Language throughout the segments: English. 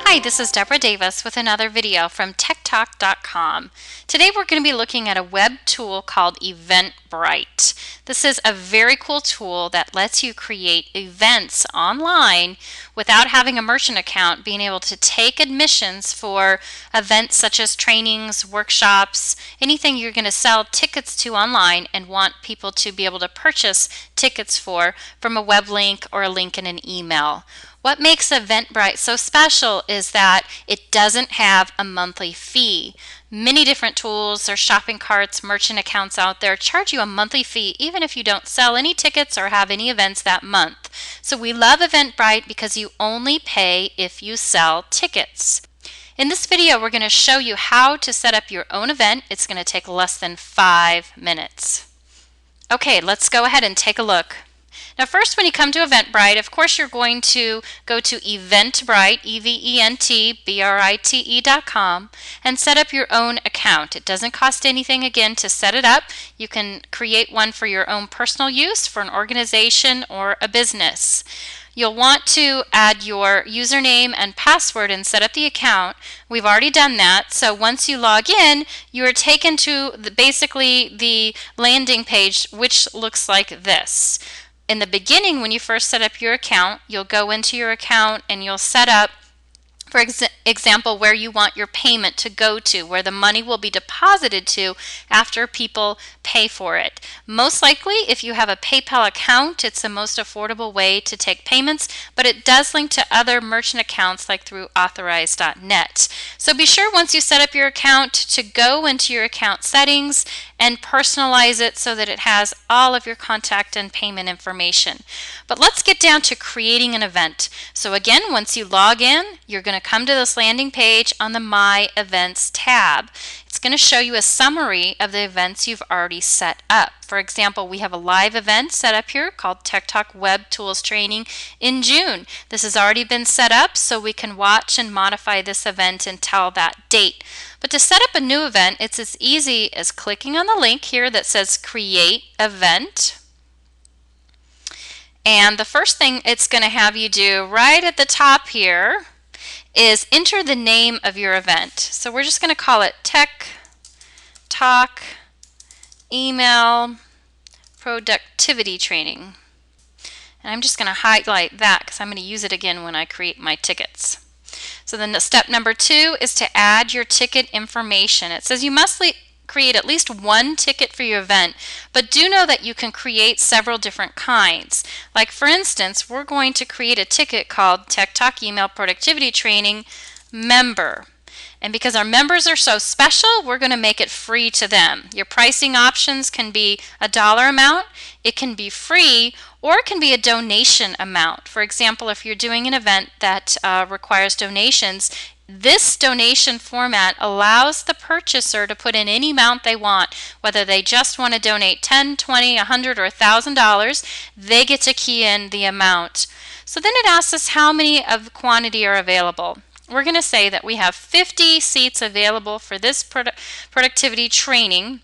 Hi, this is Deborah Davis with another video from techtalk.com. Today we're going to be looking at a web tool called Eventbrite. This is a very cool tool that lets you create events online without having a merchant account, being able to take admissions for events such as trainings, workshops, anything you're going to sell tickets to online and want people to be able to purchase tickets for from a web link or a link in an email. What makes Eventbrite so special is that it doesn't have a monthly fee. Many different tools or shopping carts, merchant accounts out there charge you a monthly fee even if you don't sell any tickets or have any events that month. So we love Eventbrite because you only pay if you sell tickets. In this video, we're going to show you how to set up your own event. It's going to take less than 5 minutes. Okay, let's go ahead and take a look. Now first, when you come to Eventbrite, of course you're going to go to Eventbrite, eventbrite.com, and set up your own account. It doesn't cost anything, again, to set it up. You can create one for your own personal use, for an organization, or a business. You'll want to add your username and password and set up the account. We've already done that. So once you log in, you are taken to basically the landing page, which looks like this. In the beginning, when you first set up your account, you'll go into your account and you'll set up, for example, where you want your payment to go to, where the money will be deposited to after people pay for it. Most likely, if you have a PayPal account, it's the most affordable way to take payments, but it does link to other merchant accounts like through authorize.net. So be sure once you set up your account to go into your account settings and personalize it so that it has all of your contact and payment information. But let's get down to creating an event. So again, once you log in, you're going to come to this landing page on the My Events tab. It's going to show you a summary of the events you've already set up. For example, we have a live event set up here called Tech Talk Web Tools Training in June. This has already been set up, so we can watch and modify this event until that date. But to set up a new event, it's as easy as clicking on the link here that says Create Event. And the first thing it's going to have you do right at the top here is enter the name of your event. So we're just going to call it Tech Talk Email Productivity Training. And I'm just going to highlight that because I'm going to use it again when I create my tickets. So then step number 2 is to add your ticket information. It says you must create at least one ticket for your event, but do know that you can create several different kinds. Like for instance, we're going to create a ticket called Tech Talk Email Productivity Training Member. And because our members are so special, we're going to make it free to them. Your pricing options can be a dollar amount, it can be free, or it can be a donation amount. For example, if you're doing an event that requires donations, this donation format allows the purchaser to put in any amount they want, whether they just want to donate $10, $20, $100, or $1,000, they get to key in the amount. So then it asks us how many of the quantity are available. We're going to say that we have 50 seats available for this productivity training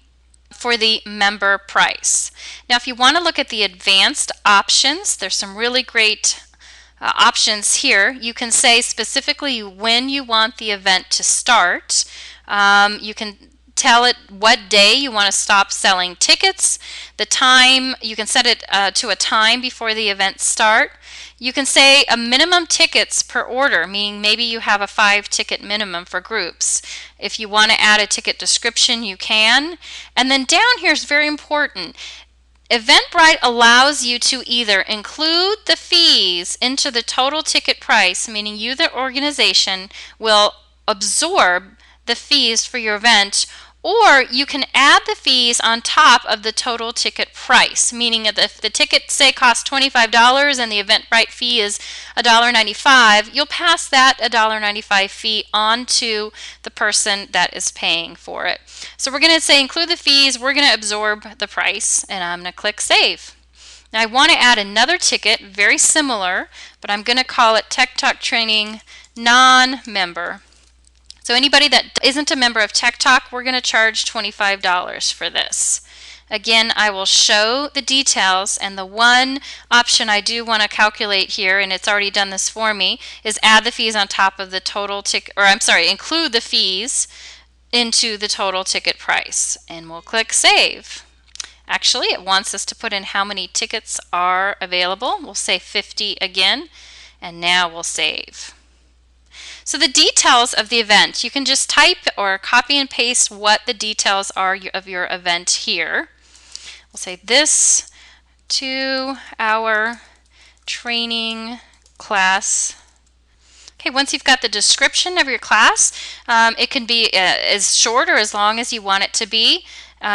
for the member price. Now, if you want to look at the advanced options, there's some really great options here. You can say specifically when you want the event to start. You can tell it what day you want to stop selling tickets. The time, you can set it to a time before the event start. You can say a minimum tickets per order, meaning maybe you have a 5-ticket minimum for groups. If you want to add a ticket description, you can. And then down here is very important. Eventbrite allows you to either include the fees into the total ticket price, meaning you, the organization, will absorb the fees for your event, or you can add the fees on top of the total ticket price, meaning if the ticket, say, costs $25 and the Eventbrite fee is $1.95, you'll pass that $1.95 fee on to the person that is paying for it. So we're going to say include the fees, we're going to absorb the price, and I'm going to click Save. Now I want to add another ticket, very similar, but I'm going to call it Tech Talk Training Non-Member. So anybody that isn't a member of Tech Talk, we're going to charge $25 for this. Again, I will show the details, and the one option I do want to calculate here, and it's already done this for me, is add the fees on top of the total ticket, or I'm sorry, include the fees into the total ticket price. And we'll click Save. Actually, it wants us to put in how many tickets are available. We'll say 50 again, and now we'll save. So the details of the event, you can just type or copy and paste what the details are of your event here. We'll say this 2-hour training class. Okay, once you've got the description of your class, it can be as short or as long as you want it to be.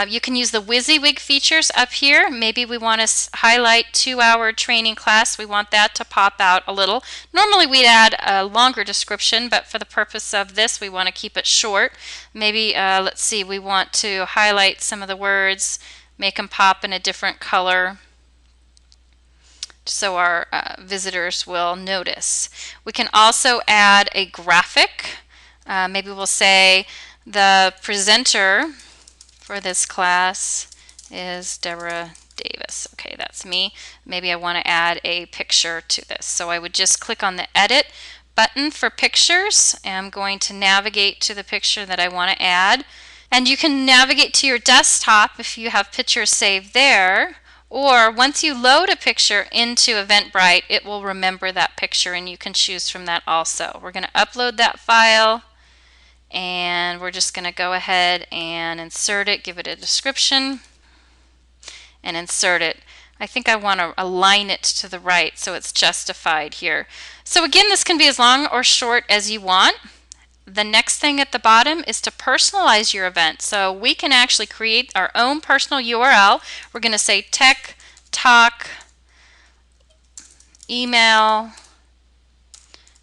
You can use the WYSIWYG features up here. Maybe we want to highlight 2-hour training class. We want that to pop out a little. Normally we'd add a longer description, but for the purpose of this, we want to keep it short. Maybe, let's see, we want to highlight some of the words, make them pop in a different color, so our visitors will notice. We can also add a graphic. Maybe we'll say the presenter for this class is Deborah Davis. Okay, that's me. Maybe I want to add a picture to this. So I would just click on the Edit button for pictures, and I'm going to navigate to the picture that I want to add. And you can navigate to your desktop if you have pictures saved there, or once you load a picture into Eventbrite, it will remember that picture and you can choose from that also. We're going to upload that file, and we're just going to go ahead and insert it, give it a description, and insert it. I think I want to align it to the right so it's justified here. So again, this can be as long or short as you want. The next thing at the bottom is to personalize your event. So we can actually create our own personal URL. We're going to say Tech Talk Email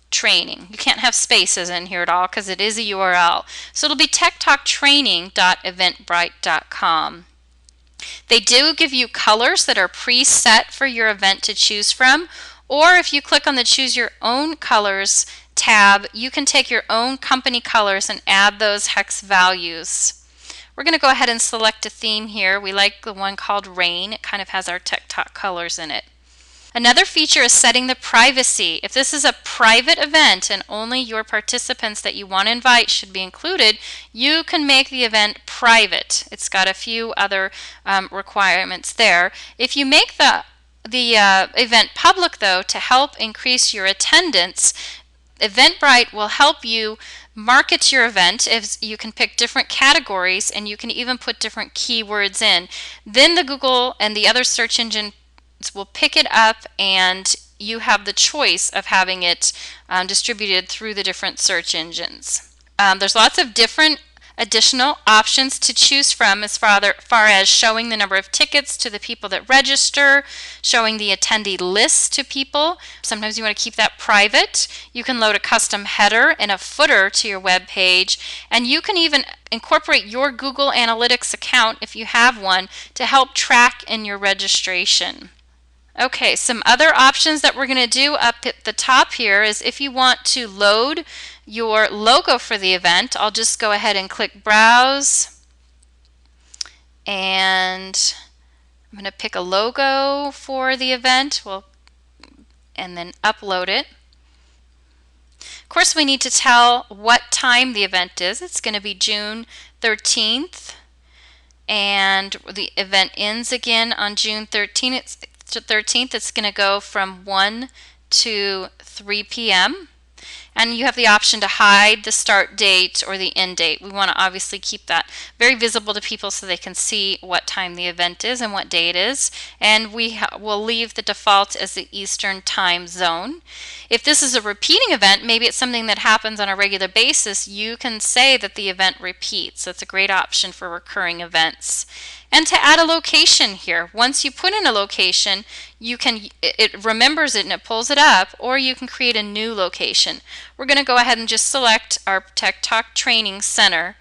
Training. You can't have spaces in here at all because it is a URL. So it'll be techtalktraining.eventbrite.com. They do give you colors that are preset for your event to choose from, or if you click on the Choose Your Own Colors tab, you can take your own company colors and add those hex values. We're going to go ahead and select a theme here. We like the one called Rain. It kind of has our Tech Talk colors in it. Another feature is setting the privacy. If this is a private event and only your participants that you want to invite should be included, you can make the event private. It's got a few other requirements there. If you make the event public, though, to help increase your attendance, Eventbrite will help you market your event. If you can pick different categories and you can even put different keywords in. Then the Google and the other search engine will pick it up, and you have the choice of having it distributed through the different search engines. There's lots of different additional options to choose from as far as showing the number of tickets to the people that register, showing the attendee list to people. Sometimes you want to keep that private. You can load a custom header and a footer to your web page, and you can even incorporate your Google Analytics account, if you have one, to help track in your registration. Okay, some other options that we're going to do up at the top here is if you want to load your logo for the event, I'll just go ahead and click Browse, and I'm going to pick a logo for the event, and then upload it. Of course, we need to tell what time the event is. It's going to be June 13th, and the event ends again on June 13th. It's going to go from 1 to 3 p.m. And you have the option to hide the start date or the end date. We want to obviously keep that very visible to people so they can see what time the event is and what day it is. And we will leave the default as the Eastern time zone. If this is a repeating event, maybe it's something that happens on a regular basis, you can say that the event repeats. That's a great option for recurring events. And to add a location here, once you put in a location, it remembers it and it pulls it up, or you can create a new location. We're going to go ahead and just select our Tech Talk Training Center.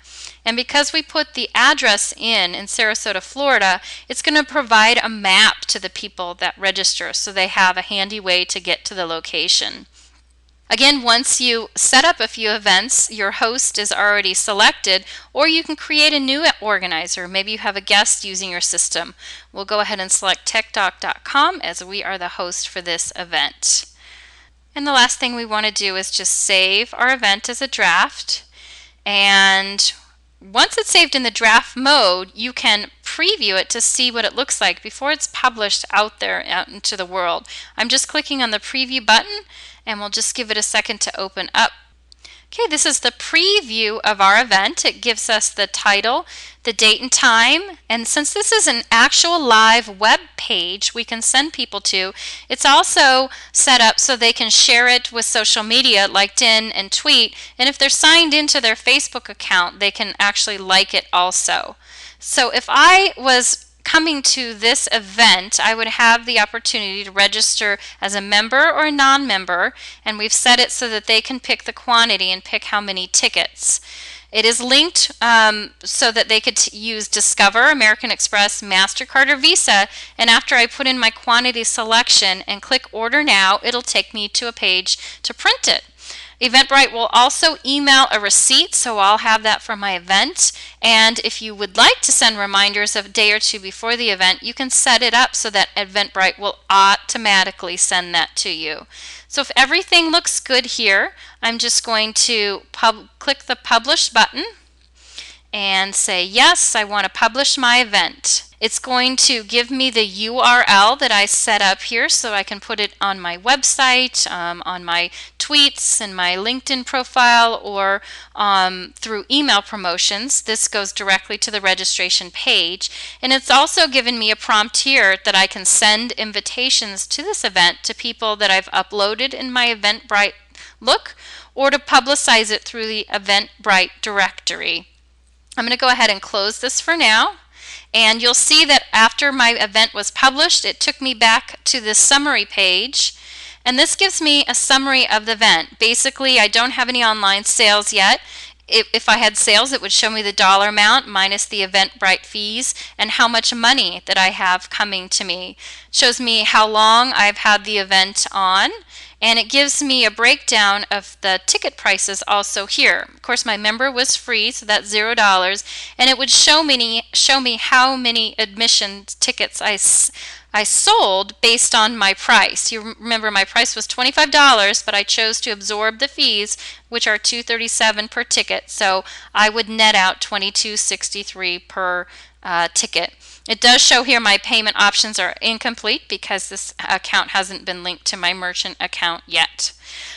And because we put the address in Sarasota, Florida, it's going to provide a map to the people that register so they have a handy way to get to the location. Again, once you set up a few events, your host is already selected, or you can create a new organizer. Maybe you have a guest using your system. We'll go ahead and select techtalk.com as we are the host for this event. And the last thing we want to do is just save our event as a draft. And once it's saved in the draft mode, you can preview it to see what it looks like before it's published out there out into the world. I'm just clicking on the preview button, and we'll just give it a second to open up. Okay, this is the preview of our event. It gives us the title, the date and time, and since this is an actual live web page we can send people to, it's also set up so they can share it with social media, LinkedIn and tweet, and if they're signed into their Facebook account, they can actually like it also. So if I was coming to this event, I would have the opportunity to register as a member or a non-member, and we've set it so that they can pick the quantity and pick how many tickets. It is linked so that they could use Discover, American Express, MasterCard, or Visa, and after I put in my quantity selection and click Order Now, it'll take me to a page to print it. Eventbrite will also email a receipt, so I'll have that for my event. And if you would like to send reminders a day or two before the event, you can set it up so that Eventbrite will automatically send that to you. So if everything looks good here, I'm just going to click the Publish button and say, yes, I want to publish my event. It's going to give me the URL that I set up here so I can put it on my website, on my tweets and my LinkedIn profile, or through email promotions. This goes directly to the registration page. And it's also given me a prompt here that I can send invitations to this event to people that I've uploaded in my Eventbrite look, or to publicize it through the Eventbrite directory. I'm going to go ahead and close this for now. And you'll see that after my event was published, it took me back to this summary page. And this gives me a summary of the event. Basically, I don't have any online sales yet. If I had sales, it would show me the dollar amount minus the Eventbrite fees and how much money that I have coming to me. It shows me how long I've had the event on, and it gives me a breakdown of the ticket prices also here. Of course, my member was free, so that's $0, and it would show me how many admission tickets I sold based on my price. You remember my price was $25, but I chose to absorb the fees, which are $237 per ticket, so I would net out $22.63 per ticket. It does show here my payment options are incomplete because this account hasn't been linked to my merchant account yet.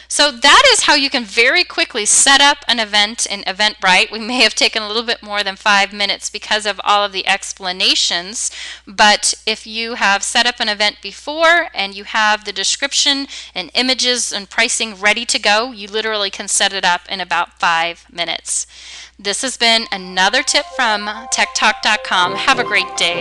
So that is how you can very quickly set up an event in Eventbrite. We may have taken a little bit more than 5 minutes because of all of the explanations, but if you have set up an event before and you have the description and images and pricing ready to go, you literally can set it up in about 5 minutes. This has been another tip from techtalk.com. Have a great day.